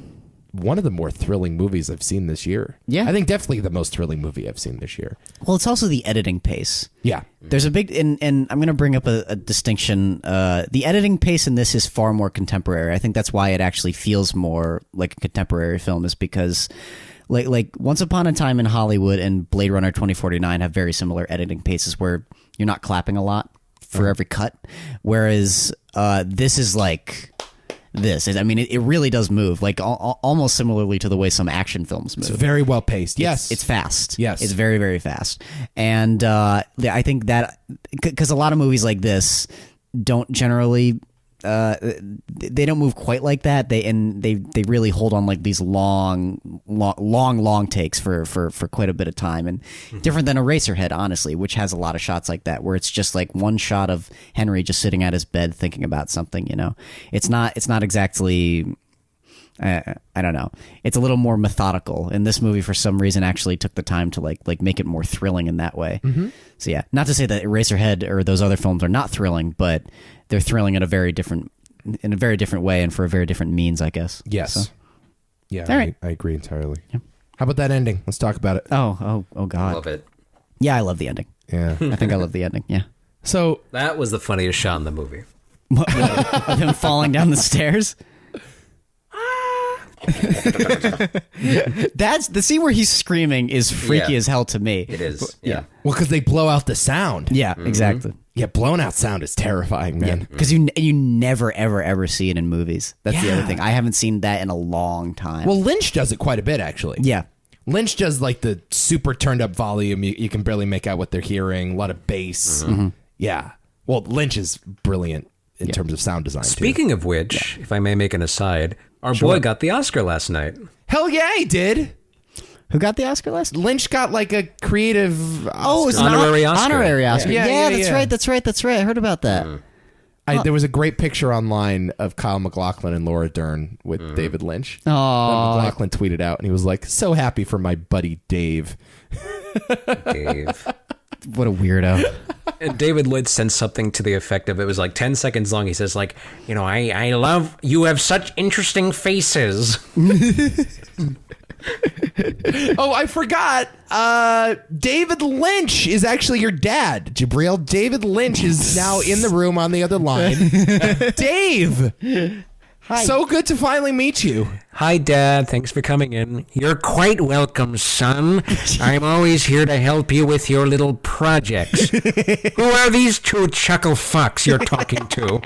one of the more thrilling movies I've seen this year. Yeah. I think definitely the most thrilling movie I've seen this year. Well, it's also the editing pace. Yeah. There's a big, and I'm going to bring up a distinction. The editing pace in this is far more contemporary. I think that's why it actually feels more like a contemporary film, is because like Once Upon a Time in Hollywood and Blade Runner 2049 have very similar editing paces where you're not clapping a lot for every cut. Whereas this is like this. I mean, it really does move, like almost similarly to the way some action films move. It's very well paced. Yes. It's fast. Yes. It's very, very fast. And I think that because a lot of movies like this don't generally they don't move quite like that. They really hold on like these long takes for quite a bit of time, and different than Eraserhead, honestly, which has a lot of shots like that where it's just like one shot of Henry just sitting at his bed thinking about something. You know, it's not exactly. I don't know. It's a little more methodical, and this movie, for some reason, actually took the time to like make it more thrilling in that way. So yeah, not to say that Eraserhead or those other films are not thrilling, but they're thrilling in a very different way and for a very different means, I guess. Yes. So. Yeah. All right. I agree entirely. Yeah. How about that ending? Let's talk about it. Oh God. Love it. Yeah, I love the ending. Yeah. I think I love the ending. Yeah. So That was the funniest shot in the movie. Of him falling down the stairs. That's the scene where he's screaming is freaky Yeah. as hell to me. It is. Yeah. well, because they blow out the sound. Yeah, exactly. Yeah, blown out sound is terrifying, man. Because you never ever see it in movies. That's the other Yeah. thing. I haven't seen that in a long time. Well, Lynch does it quite a bit, actually. yeah. Lynch does like the super turned up volume. You can barely make out what they're hearing. A lot of bass. Yeah. Well, Lynch is brilliant in terms of sound design, too. Speaking of which, if I may make an aside, our boy got the Oscar last night. Hell yeah, he did. Who got the Oscar last? Lynch got like a creative Oh, it was Honorary an Oscar. honorary Oscar. Yeah, Yeah, yeah, that's yeah. right. I heard about that. There was a great picture online of Kyle MacLachlan and Laura Dern with David Lynch. Oh, MacLachlan tweeted out, and he was like, "So happy for my buddy Dave." Dave. what a weirdo. And David Lynch sent something to the effect of, it was like 10 seconds long. He says like, you know, I love, you have such interesting faces. Oh, I forgot. David Lynch is actually your dad, Jibreel. David Lynch is now in the room on the other line. Dave. Hi. So good to finally meet you. Hi, Dad. Thanks for coming in. You're quite welcome, son. I'm always here to help you with your little projects. Who are these two chuckle fucks you're talking to?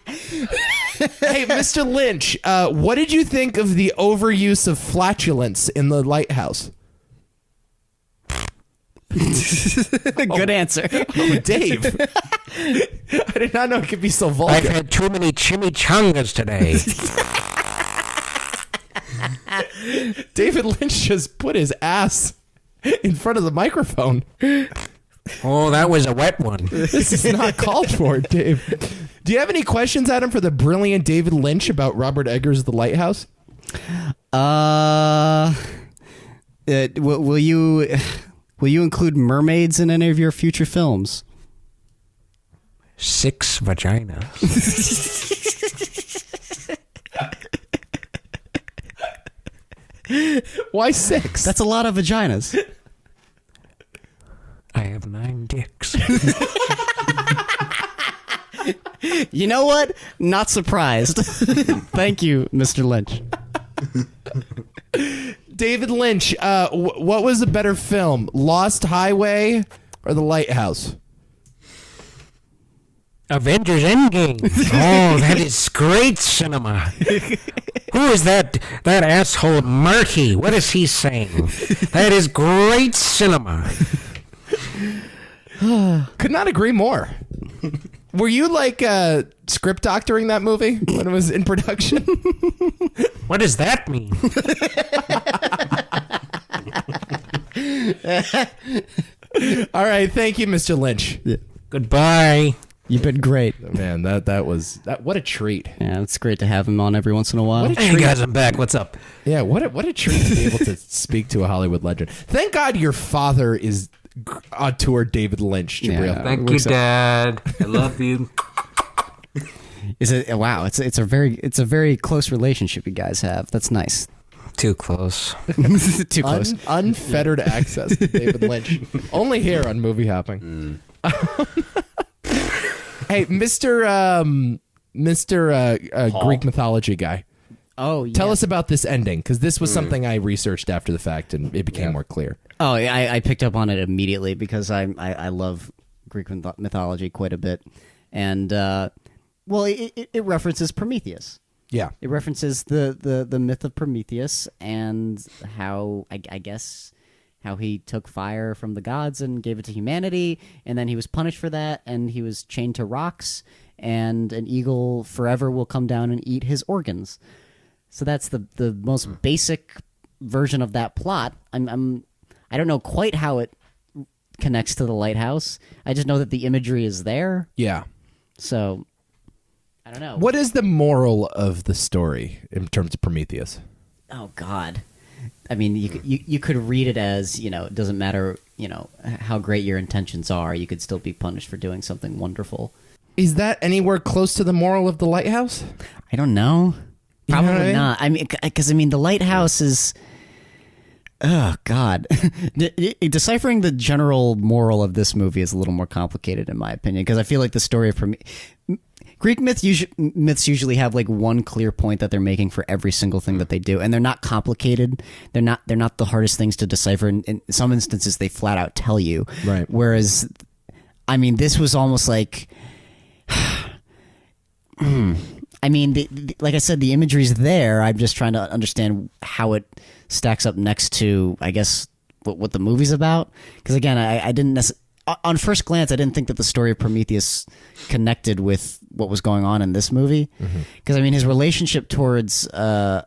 Hey, Mr. Lynch, what did you think of the overuse of flatulence in the Lighthouse? Good answer. Oh, Dave. I did not know it could be so vulgar. I've had too many chimichangas today. David Lynch just put his ass in front of the microphone. Oh, that was a wet one. This is not called for, Dave. Do you have any questions, Adam, for the brilliant David Lynch about Robert Eggers' The Lighthouse? Will you include mermaids in any of your future films? 6 vaginas. Why 6? That's a lot of vaginas. I have 9 dicks. You know what? Not surprised. Thank you, Mr. Lynch. David Lynch, what was a better film, Lost Highway or The Lighthouse? Avengers Endgame. Oh, that is great cinema. Who is that asshole Marty? What is he saying? That is great cinema. Could not agree more. Were you like script doctoring that movie when it was in production? What does that mean? All right, thank you, Mr. Lynch. Goodbye. You've been great. Man, that was what a treat. Yeah, it's great to have him on every once in a while. What a Hey treat. guys, I'm back. What's up? Yeah, what a treat to be able to speak to a Hollywood legend. Thank God your father is on tour David Lynch, Jibreel. Yeah. Thank you, Dad. I love you. Is it? Wow, it's a very close relationship you guys have. That's nice. Too close. Too close. Unfettered access to David Lynch. Only here on Movie Hopping. Hey, Mr. Greek mythology guy. Oh, yeah. Tell us about this ending, because this was something I researched after the fact, and it became more clear. Oh, I picked up on it immediately because I love Greek mythology quite a bit, and it references Prometheus. Yeah. It references the myth of Prometheus and how I guess how he took fire from the gods and gave it to humanity, and then he was punished for that, and he was chained to rocks, and an eagle forever will come down and eat his organs. So that's the most basic version of that plot. I don't know quite how it connects to the lighthouse. I just know that the imagery is there. Yeah. So I don't know. What is the moral of the story in terms of Prometheus? Oh God. I mean, you could read it as, it doesn't matter, how great your intentions are, you could still be punished for doing something wonderful. Is that anywhere close to the moral of the lighthouse? I don't know. Probably what I mean? not. I mean, because the lighthouse is. Oh God, deciphering the general moral of this movie is a little more complicated, in my opinion. Because I feel like the story of Greek myths usually have like one clear point that they're making for every single thing that they do, and they're not complicated. They're not the hardest things to decipher. In some instances, they flat out tell you. Right. Whereas, I mean, this was almost like. I mean, like I said, the imagery's there. I'm just trying to understand how it stacks up next to, I guess, what the movie's about. Because again, I didn't on first glance, I didn't think that the story of Prometheus connected with what was going on in this movie. Because I mean, his relationship towards Robert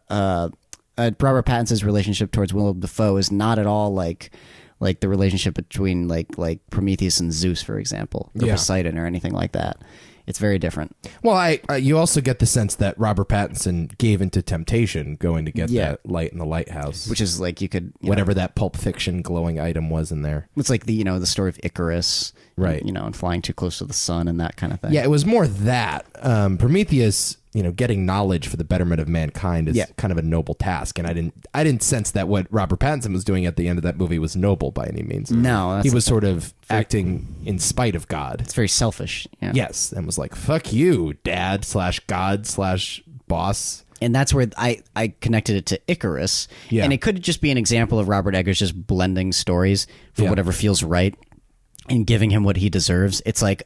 Pattinson's relationship towards Willem Dafoe is not at all like the relationship between like Prometheus and Zeus, for example, or Poseidon, or anything like that. It's very different. Well, you also get the sense that Robert Pattinson gave into temptation going to get that light in the lighthouse, which is like you could whatever that Pulp Fiction glowing item was in there. It's like the story of Icarus, right? And flying too close to the sun and that kind of thing. Yeah, it was more that Prometheus. Getting knowledge for the betterment of mankind is kind of a noble task, and I didn't sense that what Robert Pattinson was doing at the end of that movie was noble by any means. No, he was sort of acting in spite of God. It's very selfish. Yeah. Yes, and was like, "Fuck you, Dad / God / boss." And that's where I connected it to Icarus. Yeah. And it could just be an example of Robert Eggers just blending stories for whatever feels right and giving him what he deserves. It's like,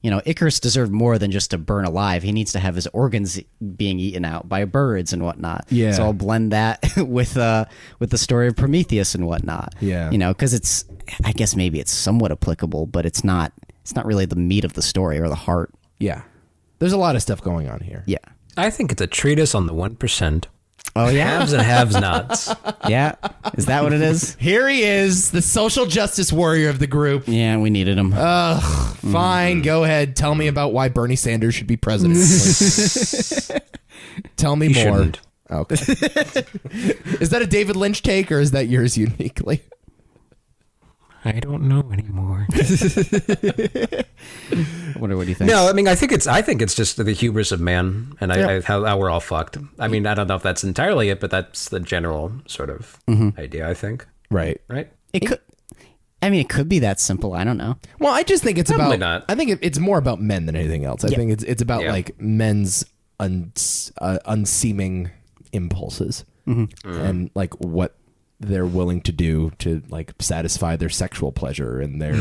Icarus deserved more than just to burn alive. He needs to have his organs being eaten out by birds and whatnot. Yeah. So I'll blend that with the story of Prometheus and whatnot. Yeah. Because I guess maybe it's somewhat applicable, but it's not really the meat of the story or the heart. Yeah. There's a lot of stuff going on here. Yeah. I think it's a treatise on the 1%. Oh, yeah? Haves and have-nots. Yeah? Is that what it is? Here he is, the social justice warrior of the group. Yeah, we needed him. Fine, go ahead. Tell me about why Bernie Sanders should be president. Tell me more. Shouldn't. Okay. Is that a David Lynch take, or is that yours uniquely? I don't know anymore. I wonder what you think. No, I mean, I think it's just the hubris of man, and how we're all fucked. I mean, I don't know if that's entirely it, but that's the general sort of idea, I think. Right. It could. I mean, it could be that simple. I don't know. Well, I just think it's Probably about. not. I think it's more about men than anything else. I think it's about like men's unseeming impulses and like what they're willing to do to like satisfy their sexual pleasure and their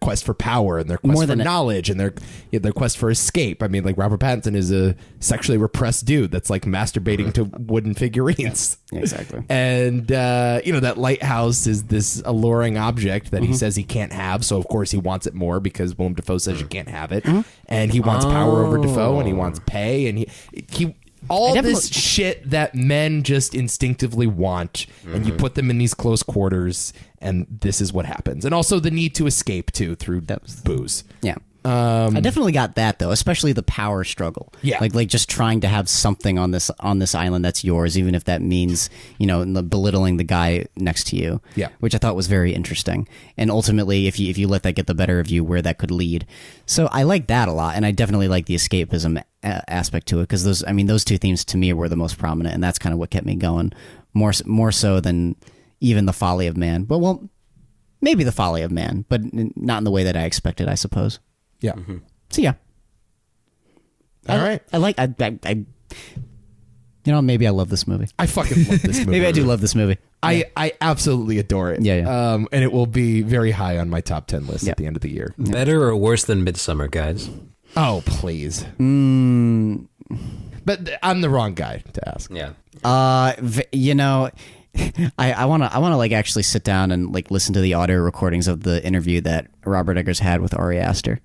quest for power and their quest for knowledge and their quest for escape. I mean, like Robert Pattinson is a sexually repressed dude that's like masturbating to wooden figurines. Exactly. And that lighthouse is this alluring object that he says he can't have, so of course he wants it more because Willem Dafoe says you can't have it, and he wants power over Dafoe and he wants pay, and he all this shit that men just instinctively want, and you put them in these close quarters, and this is what happens. And also the need to escape, too, through booze. Yeah. I definitely got that though, especially the power struggle. Yeah. like just trying to have something on this island that's yours, even if that means belittling the guy next to you. Yeah. Which I thought was very interesting, and ultimately, if you let that get the better of you, where that could lead. So I like that a lot, and I definitely like the escapism aspect to it, because those two themes to me were the most prominent, and that's kind of what kept me going more so than even the folly of man. But well, maybe the folly of man, but not in the way that I expected, I suppose. Yeah. So yeah. All right. Maybe I love this movie. I fucking love this movie. Maybe I do love this movie. I absolutely adore it. Yeah. And it will be very high on my top 10 list at the end of the year. Better or worse than Midsummer, guys? Oh, please. But I'm the wrong guy to ask. Yeah. I want to like actually sit down and like listen to the audio recordings of the interview that Robert Eggers had with Ari Aster.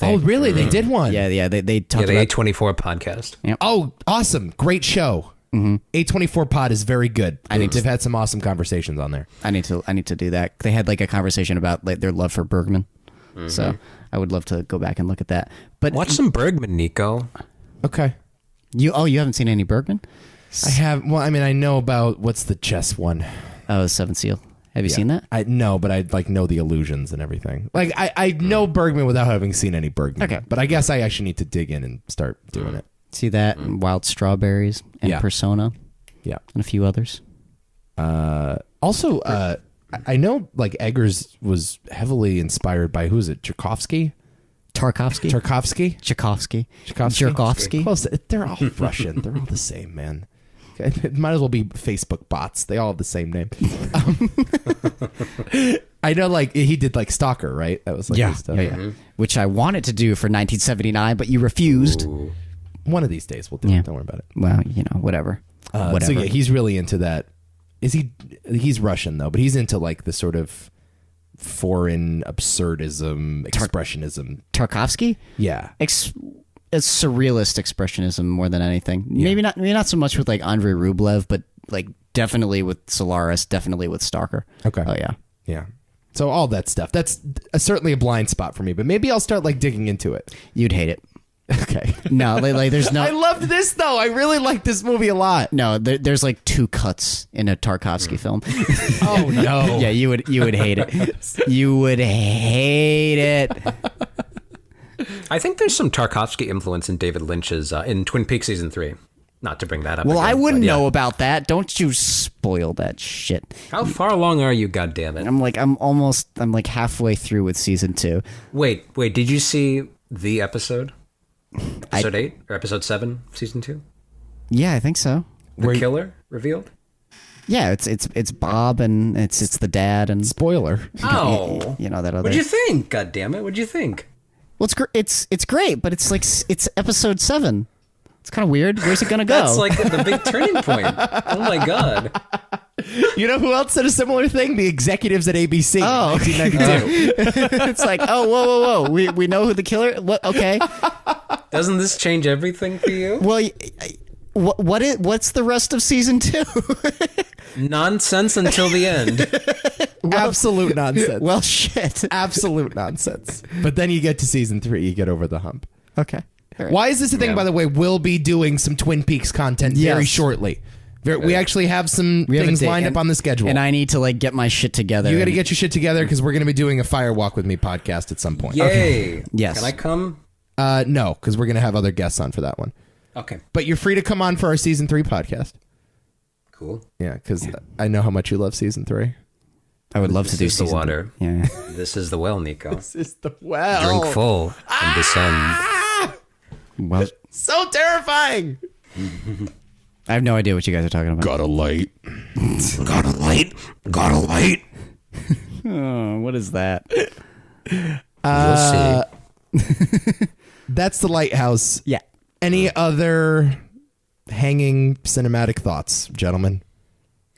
Oh, really? They did one? Yeah. They talked the about A24 podcast. Yep. Oh, awesome. Great show. A24 pod is very good. They've had some awesome conversations on there. I need to do that. They had like a conversation about like their love for Bergman. So I would love to go back and look at that. But Watch some Bergman, Nico. Okay. You haven't seen any Bergman? I have. Well, I mean, I know about what's the chess one. Oh, Seventh Seal. Have you seen that? I know, but I like know the illusions and everything. Like I know Bergman without having seen any Bergman. Okay. But I guess I actually need to dig in and start doing it. See that? And Wild Strawberries and Yeah. Persona Yeah. and a few others. Also, I know like Eggers was heavily inspired by who is it? Tchaikovsky. Tarkovsky. Tchaikovsky. Tchaikovsky. Close. They're all Russian. They're all the same, man. It might as well be Facebook bots. They all have the same name. I know, like he did like Stalker, right? That was like his stuff. Yeah. Which I wanted to do for 1979, but you refused. Ooh. One of these days we'll do it. Don't worry about it. Well, whatever. Whatever. So yeah, he's really into that. He's Russian though, but he's into like the sort of foreign absurdism, expressionism. Tarkovsky? Yeah. It's surrealist expressionism more than anything. Maybe not so much with like Andrei Rublev, but like definitely with Solaris, definitely with Stalker. Okay. Oh yeah. Yeah. So all that stuff. That's certainly a blind spot for me, but maybe I'll start like digging into it. You'd hate it. Okay. No, like there's no. I loved this though. I really liked this movie a lot. No, there's like 2 cuts in a Tarkovsky film. Oh no. Yeah, you would hate it. You would hate it. I think there's some Tarkovsky influence in David Lynch's in Twin Peaks season 3. Not to bring that up. Well, again, I wouldn't but yeah. know about that. Don't you spoil that shit. How far along are you? Goddammit! I'm like halfway through with season 2. Wait. Did you see the episode? Episode 8 or episode 7, season 2? Yeah, I think so. The killer revealed. Yeah, it's Bob and it's the dad and Spoiler. Oh, that other. What'd you think? Goddammit! What'd you think? Well, it's great, but it's like it's episode 7. It's kind of weird. Where's it gonna go? That's like the big turning point. Oh my god! You know who else said a similar thing? The executives at ABC. Oh. 1992. It's like, oh, whoa. We know who the killer. What? Okay. Doesn't this change everything for you? Well, what's the rest of season 2? Nonsense until the end. Absolute nonsense. Well, shit. Absolute nonsense. But then you get to season 3, you get over the hump. Okay. All right. Why is this a thing, by the way? We'll be doing some Twin Peaks content very Yes. shortly. We actually have some We have a things date, lined up on the schedule. and I need to like get my shit together. You got to get your shit together because we're going to be doing a Fire Walk with Me podcast at some point. Yay! Yes. Can I come? No, because we're going to have other guests on for that one. Okay. But you're free to come on for our season 3 podcast. Cool. Yeah, because I know how much you love season 3. I would love to This do is the season water. 3. Yeah. This is the well, Nico. This is the well. Drink full and descend. Well, So terrifying. I have no idea what you guys are talking about. Got a light. Got a light. Got a light. Oh, what is that? You'll see. That's the Lighthouse. Yeah. Any other hanging cinematic thoughts, gentlemen?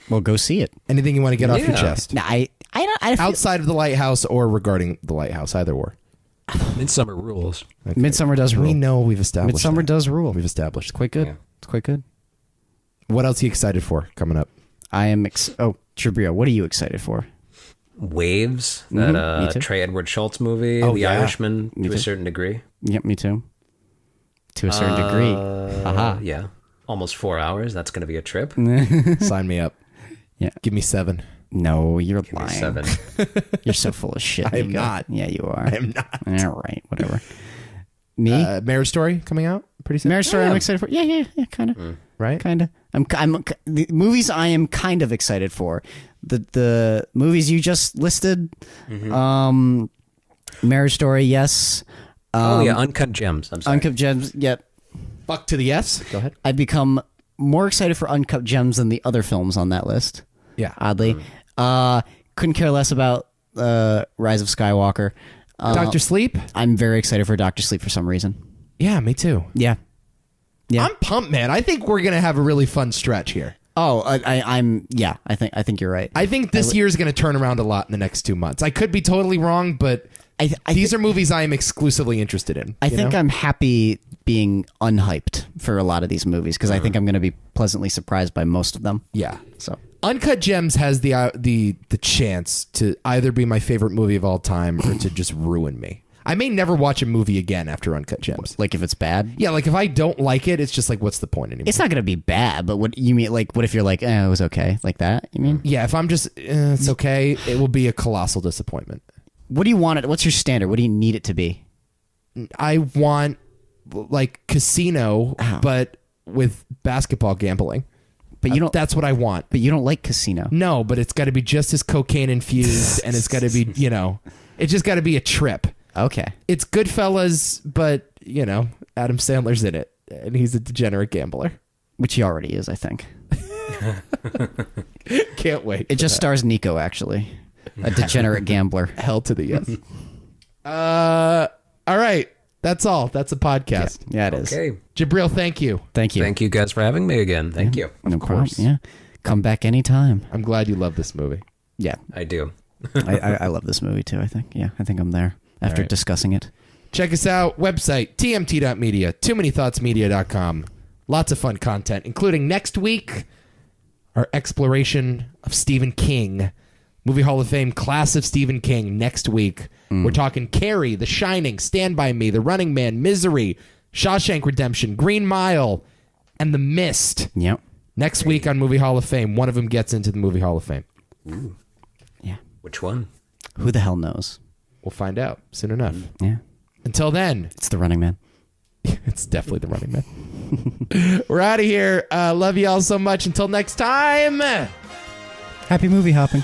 Well, go see it. Anything you want to get off your Yeah. chest? No, I feel, Outside of the Lighthouse or regarding the Lighthouse, either or. Midsummer rules. Okay. Midsummer does rule. We know we've established Midsummer that. does rule. We've established. Quite good. Yeah. It's quite good. What else are you excited for coming up? I am. Oh, Jibreel, what are you excited for? Waves, Me too. that Trey Edward Schultz movie, Oh, The yeah. Irishman, to too. a certain degree. Yep, me too. To a certain degree. Haha. Yeah, almost 4 hours. That's going to be a trip. Sign me up. Yeah. Give me 7. No, you're Give me lying. 7. You're so full of shit. I am Nico. not. Yeah, you are. I am not. All right, whatever. Me? Marriage Story coming out pretty soon. Marriage Story. I'm excited for. Yeah, kind of. Right? Kind of. I'm the movies I am kind of excited for. The movies you just listed. Marriage Story, yes. Oh yeah, Uncut Gems. I'm sorry. Uncut Gems. Yep. Fuck to the yes. Go ahead. I've become more excited for Uncut Gems than the other films on that list. Yeah. Oddly, couldn't care less about Rise of Skywalker. Dr. Sleep? I'm very excited for Doctor Sleep for some reason. Yeah, me too. Yeah. I'm pumped, man. I think we're gonna have a really fun stretch here. Oh, I'm. Yeah, I think you're right. I think this year is going to turn around a lot in the next 2 months. I could be totally wrong, but these are movies I am exclusively interested in. I think I'm happy being unhyped for a lot of these movies because I think I'm going to be pleasantly surprised by most of them. Yeah. So Uncut Gems has the chance to either be my favorite movie of all time or to just ruin me. I may never watch a movie again after Uncut Gems. like if it's bad, Yeah, like if I don't like it, it's just like, what's the point anymore? it's not going to be bad. But what you mean? Like, what if you're like, it was okay, like that? You mean? Yeah, if I'm just, it's okay, it will be a colossal disappointment. What do you want it? What's your standard? What do you need it to be? I want like Casino, but with basketball gambling. But you don't. That's what I want. But you don't like Casino. No, but it's got to be just as cocaine infused, and it's got to be, it's just got to be a trip. Okay. It's Goodfellas, but Adam Sandler's in it, and he's a degenerate gambler. Which he already is, I think. Can't wait. It just stars Nico, actually, a degenerate gambler. hell to the yes. All right, that's all. That's a podcast. Yeah, it is. Okay. Jabril, thank you. Thank you. Thank you guys for having me again. Thank you. No problem. Yeah. Come back anytime. I'm glad you love this movie. Yeah. I do. I love this movie too, I think. Yeah, I think I'm there after right. discussing it. Check us out. Website, tmt.media, too-many-thoughts-media.com. Lots of fun content, including next week, our exploration of Stephen King. Movie Hall of Fame, class of Stephen King next week. We're talking Carrie, The Shining, Stand By Me, The Running Man, Misery, Shawshank Redemption, Green Mile, and The Mist. Yep. Next week on Movie Hall of Fame, one of them gets into the Movie Hall of Fame. Ooh. Yeah. Which one? Who the hell knows? We'll find out soon enough. Yeah. Until then, It's The Running Man. it's definitely The Running Man. We're out of here. Love you all so much. Until next time. Happy movie hopping.